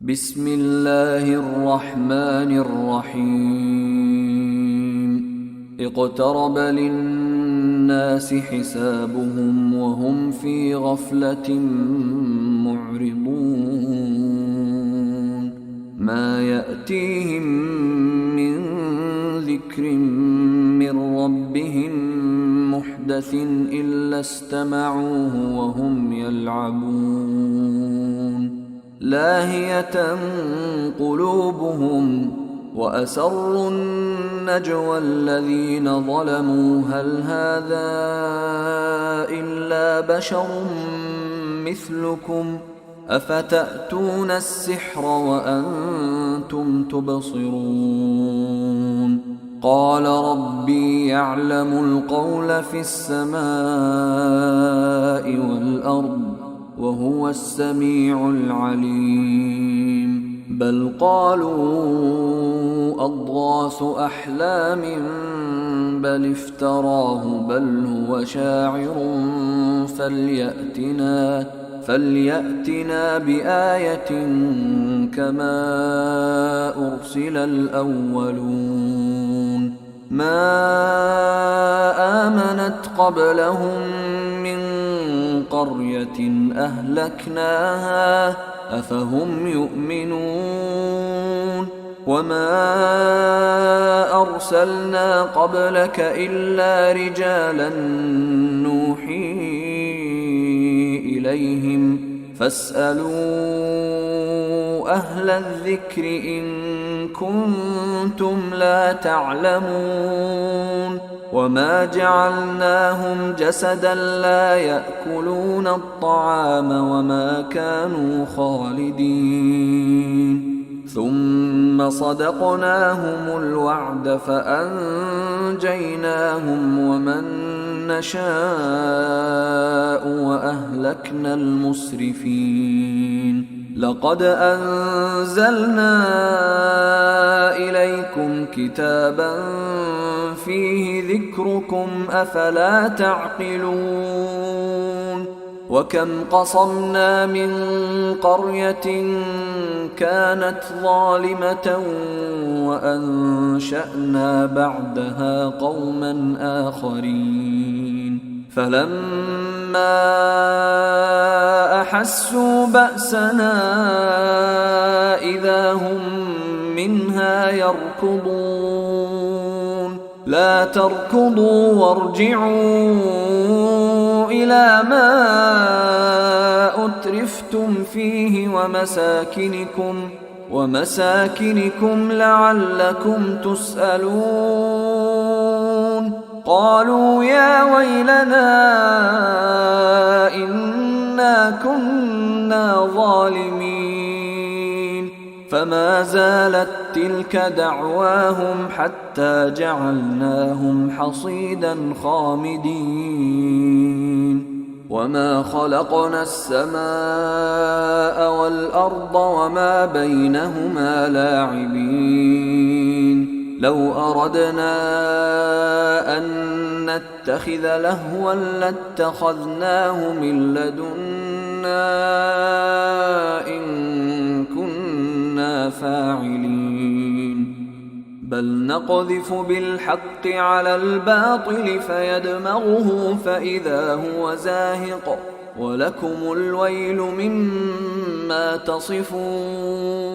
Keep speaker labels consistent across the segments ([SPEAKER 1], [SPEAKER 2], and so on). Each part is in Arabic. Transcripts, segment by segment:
[SPEAKER 1] بسم الله الرحمن الرحيم اقترب للناس حسابهم وهم في غفلة معرضون ما يأتيهم من ذكر من ربهم محدث إلا استمعوه وهم يلعبون لاهية قلوبهم وأسروا النجوى الذين ظلموا هل هذا إلا بشر مثلكم أفتأتون السحر وأنتم تبصرون قال ربي يعلم القول في السماء والأرض وهو السميع العليم بل قالوا أضغاث أحلام بل افتراه بل هو شاعر فليأتنا بآية كما أرسل الأولون ما آمنت قبلهم من قرية أهلكناها أفهم يؤمنون وما أرسلنا قبلك إلا رجالا نوحي إليهم فاسألوا أهل الذكر إن كنتم لا تعلمون وما جعلناهم جسدا لا يأكلون الطعام وما كانوا خالدين ثم صدقناهم الوعد فأنجيناهم ومن نشاء وأهلكنا المسرفين لقد أنزلنا إليكم كتابا فيه ذكركم أفلا تعقلون وكم قصمنا من قرية كانت ظالمة وأنشأنا بعدها قوما آخرين فلما أحسوا بأسنا إذا هم منها يركضون لا تركضوا وارجعوا إلى ما أترفتم فيه ومساكنكم لعلكم تسألون قالوا يا ويلنا إنا كنا ظالمين فما زالت تلك دعواهم حتى جعلناهم حصيدا خامدين وما خلقنا السماء والأرض وما بينهما لاعبين لو أردنا أن نتخذ لهوا لاتخذناه من لدنا إن كنا فاعلين بل نقذف بالحق على الباطل فيدمغه فإذا هو زاهق ولكم الويل مما تصفون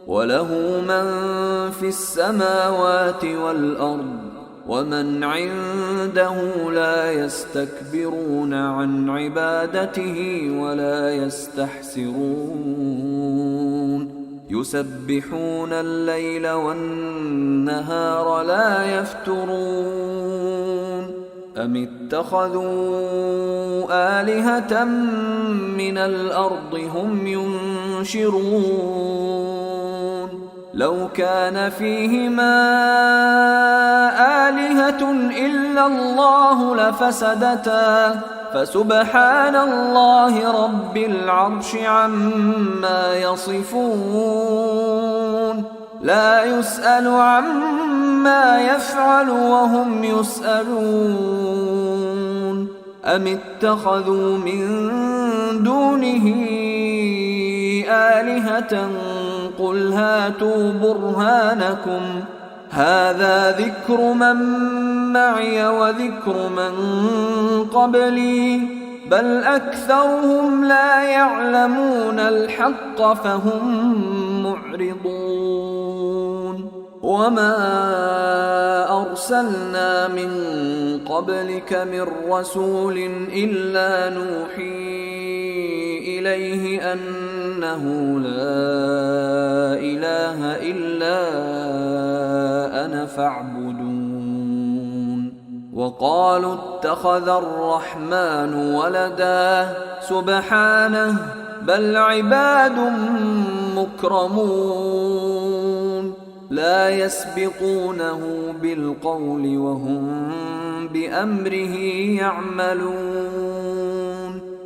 [SPEAKER 1] وله من في السماوات والأرض ومن عنده لا يستكبرون عن عبادته ولا يستحسرون يسبحون الليل والنهار لا يفترون أم اتخذوا آلهة من الأرض هم ينشرون لو كان فيهما آلهة إلا الله لفسدتا فسبحان الله رب العرش عما يصفون لا يسأل عما يفعل وهم يسألون أم اتخذوا من دونه آلهة قل هاتوا برهانكم هذا ذكر من معي وذكر من قبلي بل أكثرهم لا يعلمون الحق فهم معرضون وما أرسلنا من قبلك من رسول إلا نوحي إليه أنه لا إله إلا أنا فاعبدون وقالوا اتخذ الرحمن ولدا سبحانه بل عباد مكرمون لا يسبقونه بالقول وهم بأمره يعملون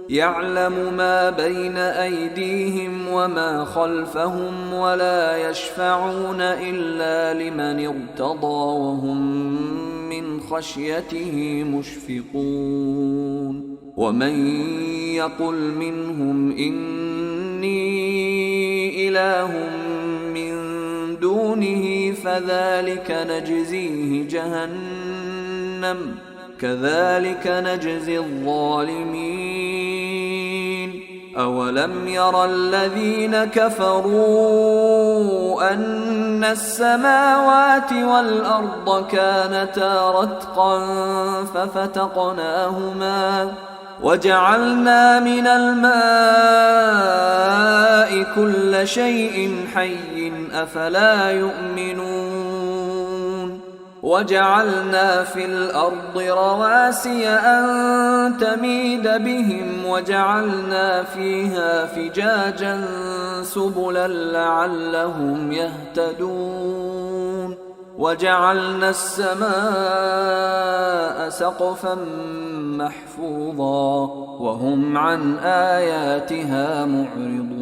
[SPEAKER 1] يعلم ما بين أيديهم وما خلفهم ولا يشفعون إلا لمن ارتضى وهم من خشيته مشفقون ومن يقل منهم إني إله من دونه فذلك نجزيه جهنم كذلك نجزي الظالمين أولم ير الذين كفروا أن السماوات والأرض كانتا رتقا ففتقناهما وجعلنا من الماء كل شيء حي أفلا يؤمنون وجعلنا في الأرض رواسي أن تميد بهم وجعلنا فيها فجاجا سبلا لعلهم يهتدون وجعلنا السماء سقفا محفوظا وهم عن آياتها معرضون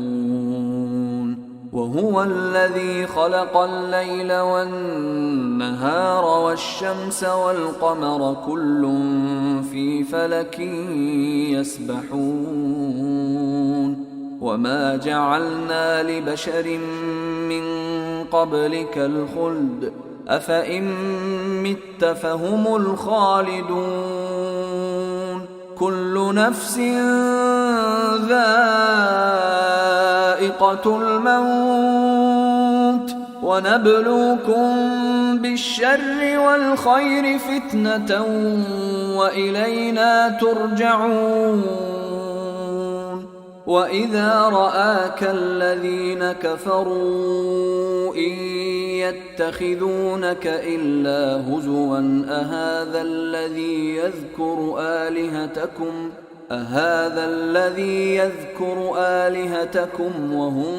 [SPEAKER 1] وهو الذي خلق الليل والنهار والشمس والقمر كل في فلك يسبحون وما جعلنا لبشر من قبلك الخلد أفإن مت فهم الخالدون كل نفس ذائقة الموت ونبلوكم بالشر والخير فتنة وإلينا ترجعون وإذا رآك الذين كفروا إن يتخذونك إلا هزوا أهذا الذي يذكر آلهتكم وهم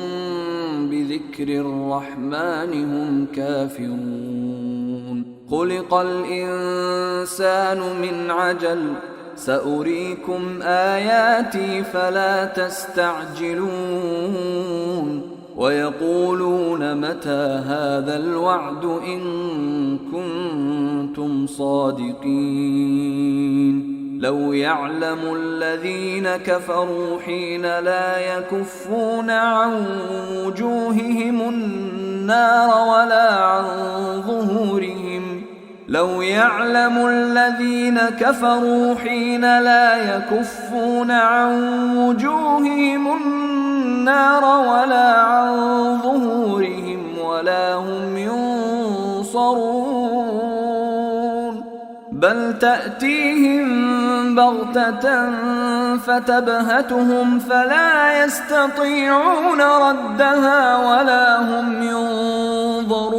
[SPEAKER 1] بذكر الرحمن هم كافرون خلق الإنسان من عجل سأريكم آياتي فلا تستعجلون ويقولون متى هذا الوعد إن كنتم صادقين لو يعلم الذين كفروا حين لا يكفون عن وجوههم النار ولا عن ظهورهم لو يعلم الذين كفروا حين لا يكفون عن وجوههم النار ولا عن ظهورهم ولا هم ينصرون بل تأتيهم بغتة فتبهتهم فلا يستطيعون ردها ولا هم ينظرون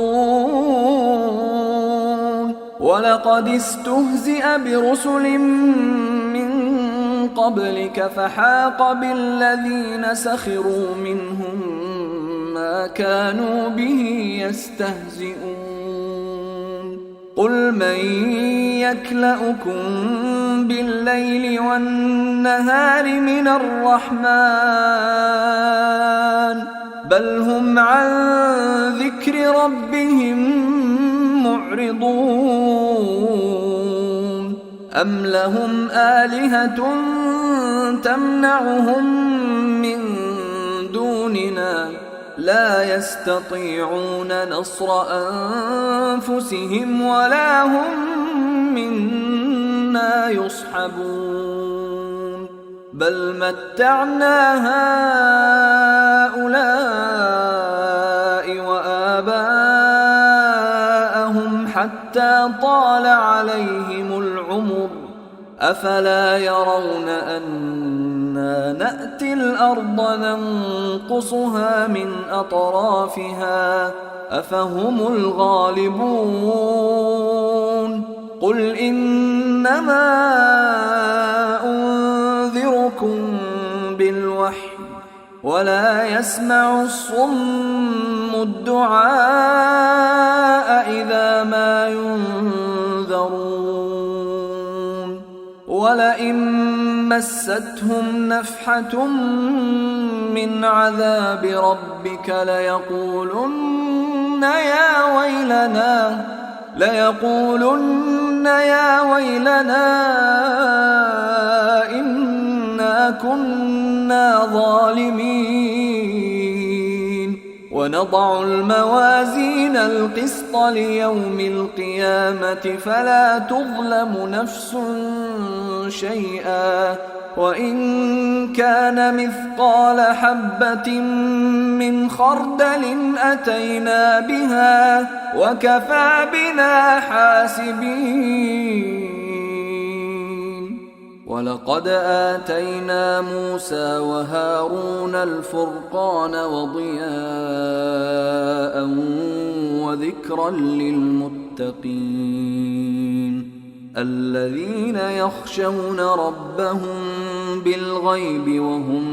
[SPEAKER 1] ولقد استهزئ برسل من قبلك فحاق بالذين سخروا منهم ما كانوا به يستهزئون قل من يكلؤكم بالليل والنهار من الرحمن بل هم عن ذكر ربهم معرضون أم لهم آلهة تمنعهم من دوننا لا يستطيعون نصر أنفسهم ولا هم منا يصحبون بل متعنا هؤلاء وآباءهم حتى طال عليهم العمر أفلا يرون أنا نأتي الأرض ننقصها من أطرافها أفهم الغالبون قل إنما أنذركم بالوحي ولا يسمع الصم الدعاء إذا ما ينذرون ولئن مستهم نفحة من عذاب ربك ليقولن يا ويلنا إنا كنا ظالمين ونضع الموازين القسط ليوم القيامة فلا تظلم نفس شيئا وإن كان مثقال حبة من خردل أتينا بها وكفى بنا حاسبين ولقد آتينا موسى وهارون الفرقان وضياء وذكرا للمتقين الذين يخشون ربهم بالغيب وهم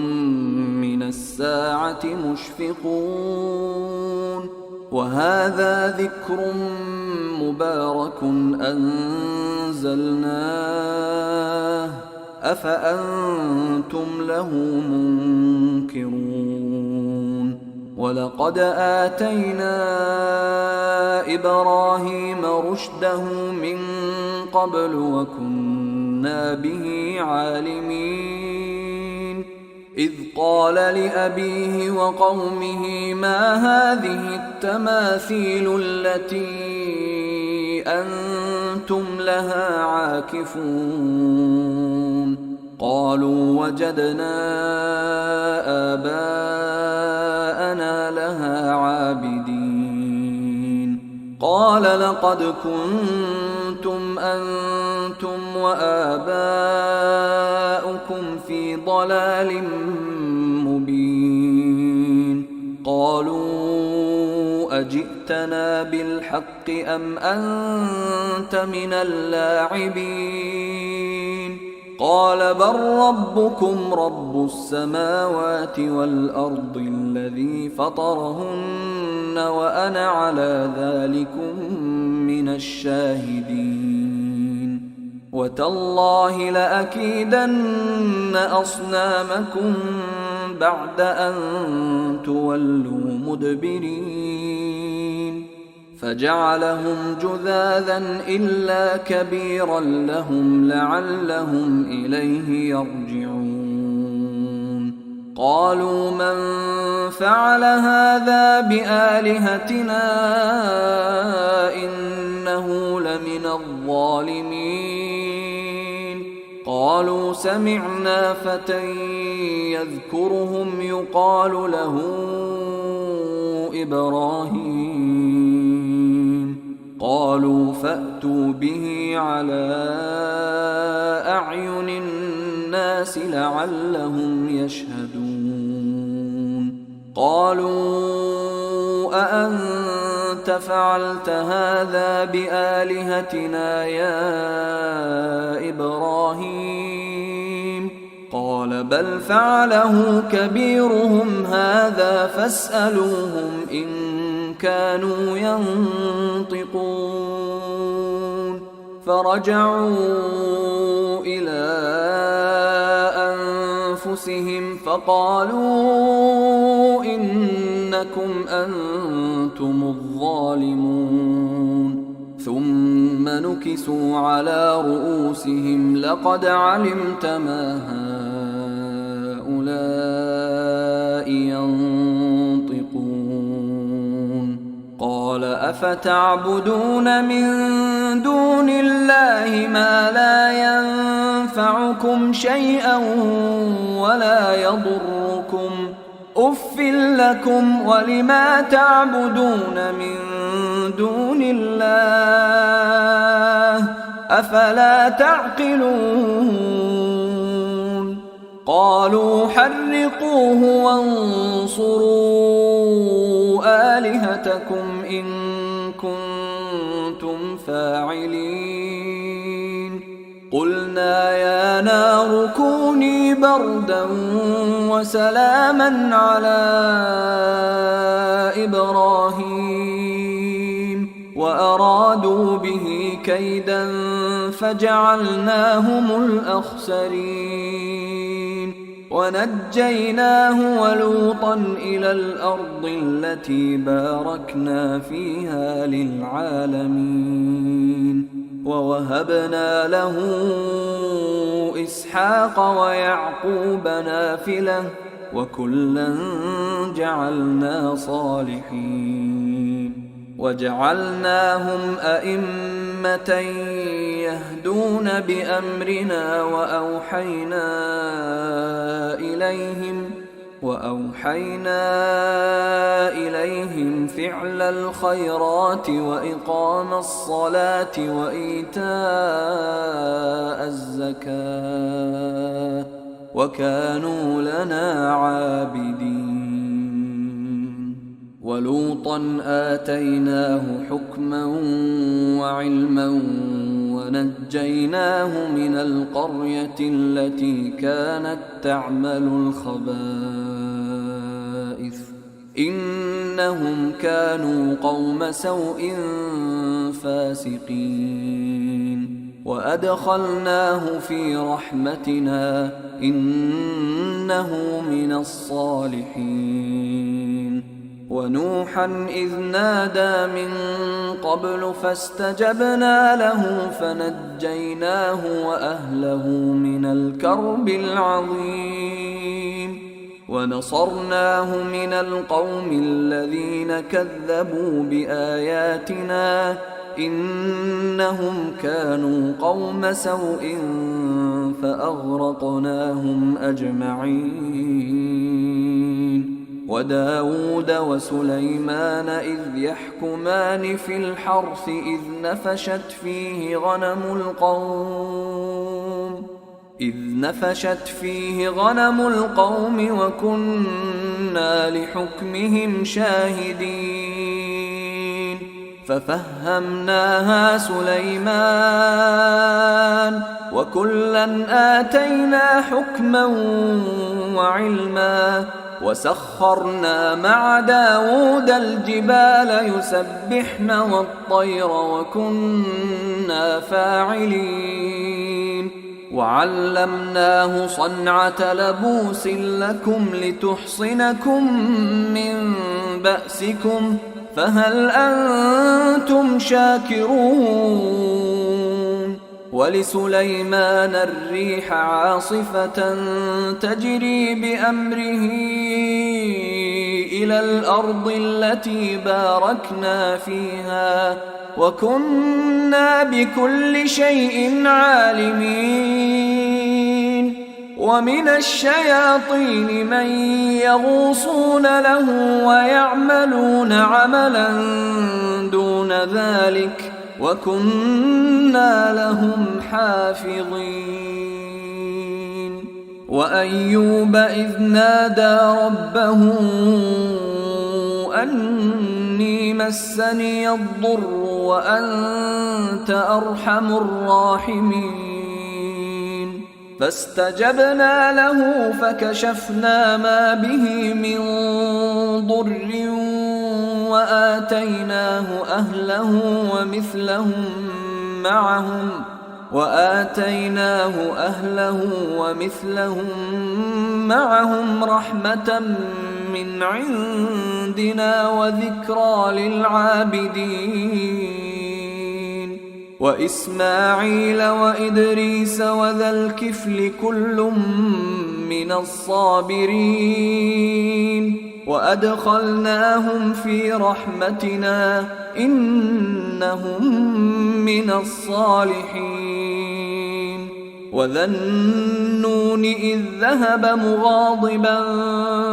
[SPEAKER 1] من الساعة مشفقون وهذا ذكر مبارك أنزلناه أفأنتم له منكرون ولقد آتينا إبراهيم رشده من قبل وكنا به عالمين إذ قال لأبيه وقومه ما هذه التماثيل التي أنتم لها عاكفون قالوا وجدنا آباءنا لها عابدين قال لقد كنتم أنتم وآباؤكم في ضلال مبين قالوا أجئتنا بالحق أم أنت من اللاعبين قال بل ربكم رب السماوات والأرض الذي فطرهن وأنا على ذلكم من الشاهدين وتالله لأكيدن أصنامكم بعد أن تولوا مدبرين فجعلهم جذاذا إلا كبيرا لهم لعلهم إليه يرجعون قالوا من فعل هذا بآلهتنا إنه لمن الظالمين قالوا سمعنا فتى يذكرهم يقال له إبراهيم قالوا فأتوا به على أعين الناس لعلهم يشهدون قالوا أأنت فعلت هذا بآلهتنا يا إبراهيم قال بل فعله كبيرهم هذا فاسألوهم إن كانوا ينطقون فرجعوا إلى أنفسهم فقالوا إنكم أنتم الظالمون ثم نكسوا على رؤوسهم لقد علمت ما هؤلاء ينطقون قال أفتعبدون من دون الله ما لا ينفعكم شيئا ولا يضركم أف لكم ولما تعبدون من دون الله أفلا تعقلون قالوا حرقوه وانصروا آلهتكم إن كنتم فاعلين قلنا يا نار كوني بردا وسلاما على إبراهيم وأرادوا به كيدا فجعلناهم الأخسرين ونجيناه ولوطا إلى الأرض التي باركنا فيها للعالمين ووهبنا له إسحاق ويعقوب نافلة وكلا جعلنا صالحين وجعلناهم أئمة يهدون بأمرنا وأوحينا إليهم فعل الخيرات وإقام الصلاة وإيتاء الزكاة وكانوا لنا عابدين ولوطا آتيناه حكما وعلما ونجيناه من القرية التي كانت تعمل الخبائث إنهم كانوا قوم سوء فاسقين وأدخلناه في رحمتنا إنه من الصالحين ونوحا إذ نادى من قبل فاستجبنا له فنجيناه وأهله من الكرب العظيم ونصرناه من القوم الذين كذبوا بآياتنا إنهم كانوا قوم سوء فأغرقناهم أجمعين وداود وسليمان إذ يحكمان في الحرث إذ نفشت فيه غنم القوم وكنا لحكمهم شاهدين ففهمناها سليمان وكلا آتينا حكما وعلما وسخرنا مع داود الجبال يسبحن والطير وكنا فاعلين وعلمناه صنعة لبوس لكم لتحصنكم من بأسكم فهل أنتم شاكرون ولسليمان الريح عاصفة تجري بأمره إلى الأرض التي باركنا فيها وكنا بكل شيء عالمين ومن الشياطين من يغوصون له ويعملون عملا دون ذلك وكنا لهم حافظين وأيوب إذ نادى ربه أني مسني الضر وأنت أرحم الراحمين فاستجبنا له فكشفنا ما به من ضر وآتيناه أهله ومثلهم معهم رحمة من عندنا وذكرى للعابدين وإسماعيل وإدريس وذا الكفل كل من الصابرين وأدخلناهم في رحمتنا إنهم من الصالحين وذا النون إذ ذهب مغاضبا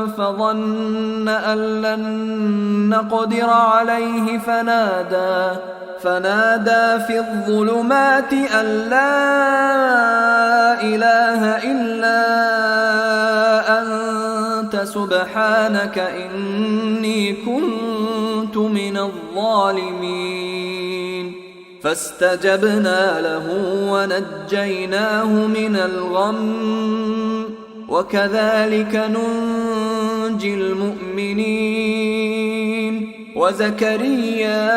[SPEAKER 1] فظن أن لن نقدر عليه فنادى في الظلمات أن لا إله إلا أنت سبحانك إني كنت من الظالمين فاستجبنا له ونجيناه من الغم وكذلك ننجي المؤمنين وزكريا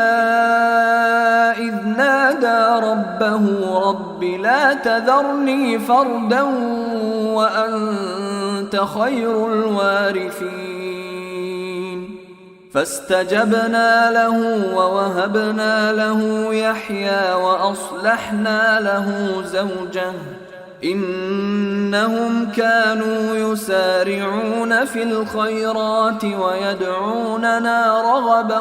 [SPEAKER 1] إذ نادى ربه رب لا تذرني فردا وأنت خير الوارثين فاستجبنا له ووهبنا له يحيى وأصلحنا له زوجه إنهم كانوا يسارعون في الخيرات ويدعوننا رغبا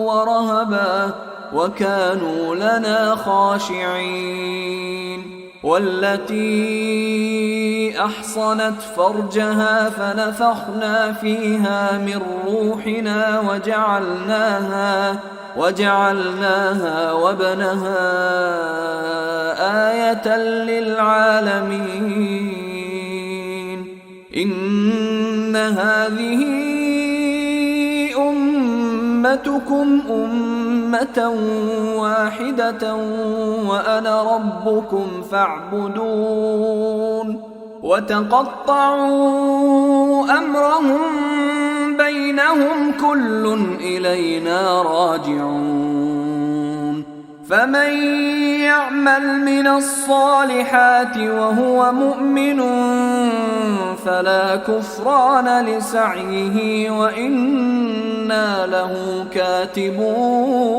[SPEAKER 1] ورهبا وكانوا لنا خاشعين والتي أحصنت فرجها فنفخنا فيها من روحنا وجعلناها وابنها آية للعالمين إن هذه أمتكم أمة واحدة وأنا ربكم فاعبدون وتقطعوا أمرهم بينهم كل إلينا راجعون فمن يعمل من الصالحات وهو مؤمن فلا كفران لسعيه وإنا له كاتبون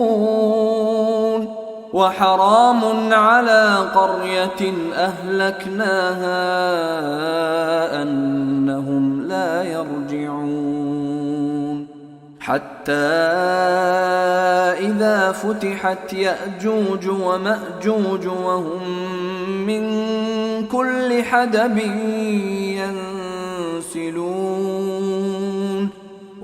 [SPEAKER 1] وحرام على قرية أهلكناها أنهم لا يرجعون حتى إذا فتحت يأجوج ومأجوج وهم من كل حدب ينسلون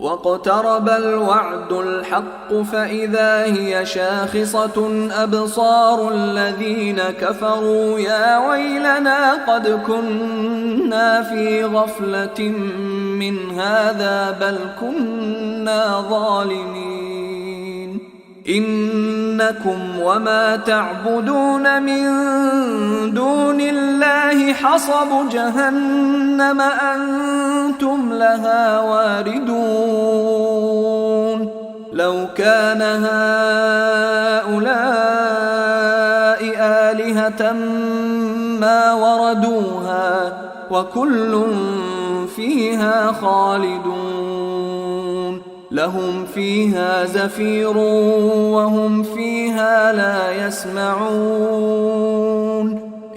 [SPEAKER 1] واقترب الوعد الحق فإذا هي شاخصة أبصار الذين كفروا يا ويلنا قد كنا في غفلة من هذا بل كنا ظالمين إنكم وما تعبدون من دون الله حصب جهنم أنتم لها واردون لو كان هؤلاء آلهة ما وردوها وكل فيها خالدون لهم فيها زفير وهم فيها لا يسمعون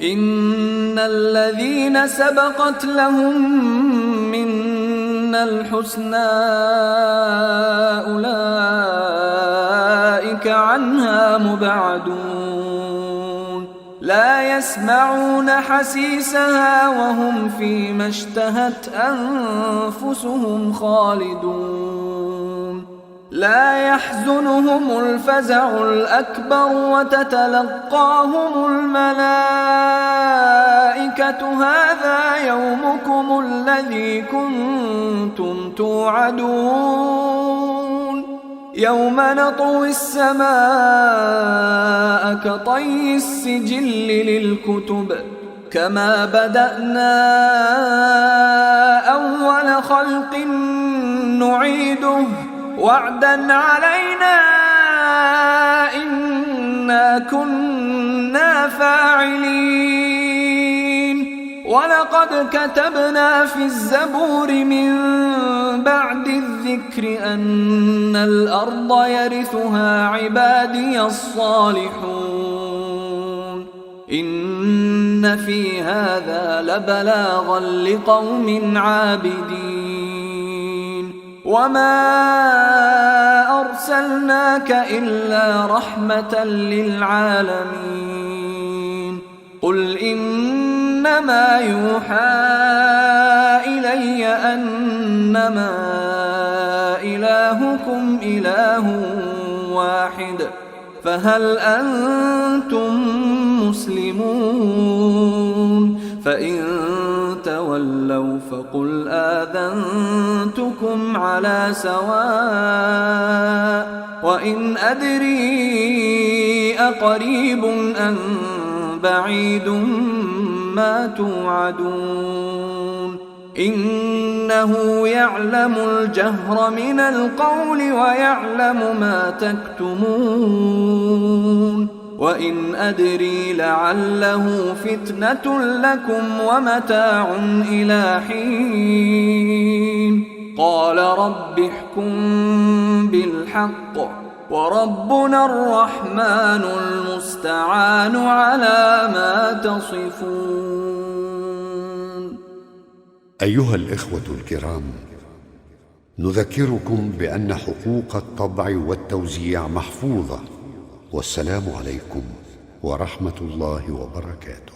[SPEAKER 1] إن الذين سبقت لهم منا الحسنى أولئك عنها مبعدون لا يسمعون حسيسها وهم فيما اشتهت أنفسهم خالدون لا يحزنهم الفزع الأكبر وتتلقاهم الملائكة هذا يومكم الذي كنتم توعدون يوم نطوي السماء كطي السجل للكتب كما بدأنا أول خلق نعيده وعدا علينا إنا كنا فاعلين ولقد كتبنا في الزبور من بعد الذكر أن الأرض يرثها عبادي الصالحون إن في هذا لبلاغا لقوم عابدين وما أرسلناك إلا رحمة للعالمين قل إنما يوحى إلي أنما إلهكم إله واحد فهل أنتم مسلمون فإن تولوا فقل آذنتكم على سواء وإن أدري أقريب أم بعيد ما توعدون إنه يعلم الجهر من القول ويعلم ما تكتمون وإن أدري لعله فتنة لكم ومتاع إلى حين قال رب احكم بالحق وربنا الرحمن المستعان على ما تصفون.
[SPEAKER 2] أيها الإخوة الكرام، نذكركم بأن حقوق الطبع والتوزيع محفوظة. والسلام عليكم ورحمة الله وبركاته.